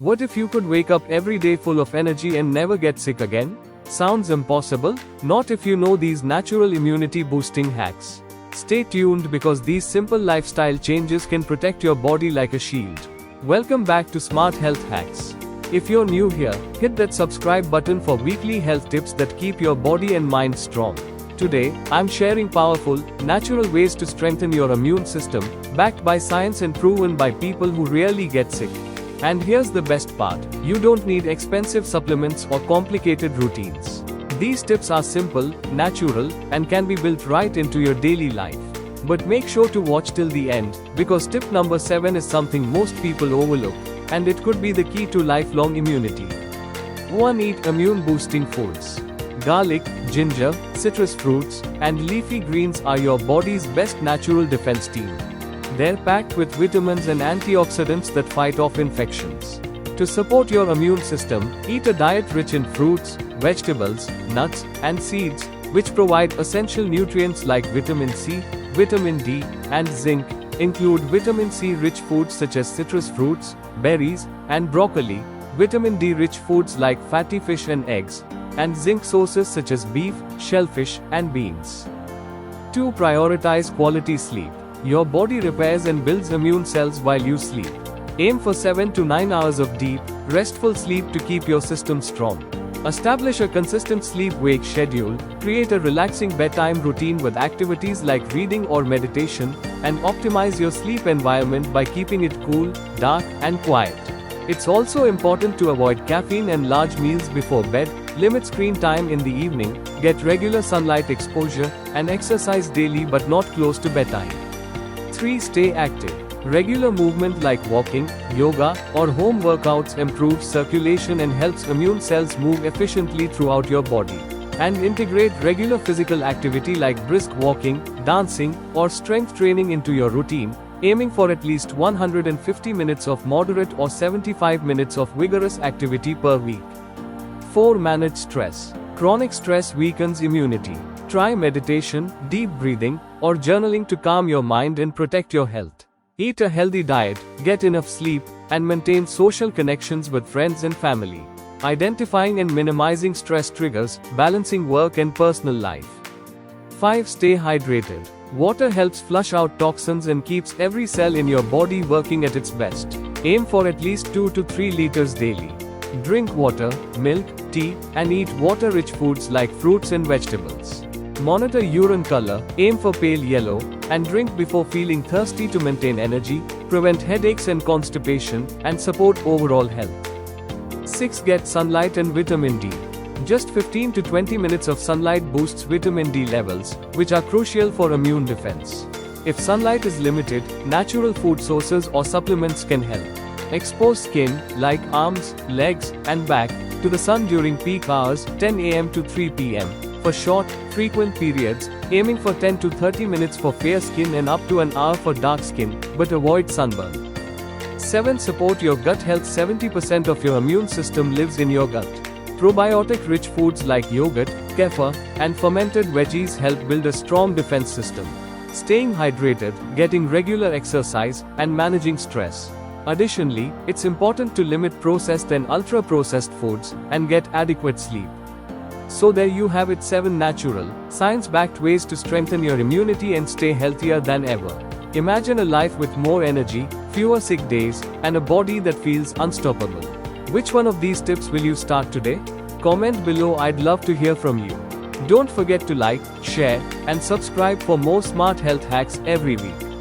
What if you could wake up every day full of energy and never get sick again? Sounds impossible? Not if you know these natural immunity boosting hacks. Stay tuned because these simple lifestyle changes can protect your body like a shield. Welcome back to Smart Health Hacks. If you're new here, hit that subscribe button for weekly health tips that keep your body and mind strong. Today, I'm sharing powerful, natural ways to strengthen your immune system, backed by science and proven by people who rarely get sick. And here's the best part, you don't need expensive supplements or complicated routines. These tips are simple, natural, and can be built right into your daily life. But make sure to watch till the end, because tip number 7 is something most people overlook, and it could be the key to lifelong immunity. 1. Eat immune-boosting foods. Garlic, ginger, citrus fruits, and leafy greens are your body's best natural defense team. They're packed with vitamins and antioxidants that fight off infections. To support your immune system, eat a diet rich in fruits, vegetables, nuts, and seeds, which provide essential nutrients like vitamin C, vitamin D, and zinc. Include vitamin C-rich foods such as citrus fruits, berries, and broccoli, vitamin D-rich foods like fatty fish and eggs, and zinc sources such as beef, shellfish, and beans. 2. Prioritize quality sleep. Your body repairs and builds immune cells while you sleep. Aim for 7 to 9 hours of deep, restful sleep to keep your system strong. Establish a consistent sleep-wake schedule, create a relaxing bedtime routine with activities like reading or meditation, and optimize your sleep environment by keeping it cool, dark, and quiet. It's also important to avoid caffeine and large meals before bed, limit screen time in the evening, get regular sunlight exposure, and exercise daily but not close to bedtime. 3. Stay active. Regular movement like walking, yoga, or home workouts improves circulation and helps immune cells move efficiently throughout your body. And integrate regular physical activity like brisk walking, dancing, or strength training into your routine, aiming for at least 150 minutes of moderate or 75 minutes of vigorous activity per week. 4. Manage stress. Chronic stress weakens immunity. Try meditation, deep breathing, or journaling to calm your mind and protect your health. Eat a healthy diet, get enough sleep, and maintain social connections with friends and family. Identifying and minimizing stress triggers, balancing work and personal life. 5. Stay hydrated. Water helps flush out toxins and keeps every cell in your body working at its best. Aim for at least 2 to 3 liters daily. Drink water, milk, tea, and eat water-rich foods like fruits and vegetables. Monitor urine color, aim for pale yellow, and drink before feeling thirsty to maintain energy, prevent headaches and constipation, and support overall health. 6. Get sunlight and vitamin D. Just 15 to 20 minutes of sunlight boosts vitamin D levels, which are crucial for immune defense. If sunlight is limited, natural food sources or supplements can help. Expose skin, like arms, legs, and back, to the sun during peak hours, 10 a.m. to 3 p.m. For short, frequent periods, aiming for 10 to 30 minutes for fair skin and up to an hour for dark skin, but avoid sunburn. 7. Support your gut health. 70% of your immune system lives in your gut. Probiotic-rich foods like yogurt, kefir, and fermented veggies help build a strong defense system. Staying hydrated, getting regular exercise, and managing stress. Additionally, it's important to limit processed and ultra-processed foods, and get adequate sleep. So there you have it, 7 natural, science-backed ways to strengthen your immunity and stay healthier than ever. Imagine a life with more energy, fewer sick days, and a body that feels unstoppable. Which one of these tips will you start today? Comment below, I'd love to hear from you. Don't forget to like, share, and subscribe for more smart health hacks every week.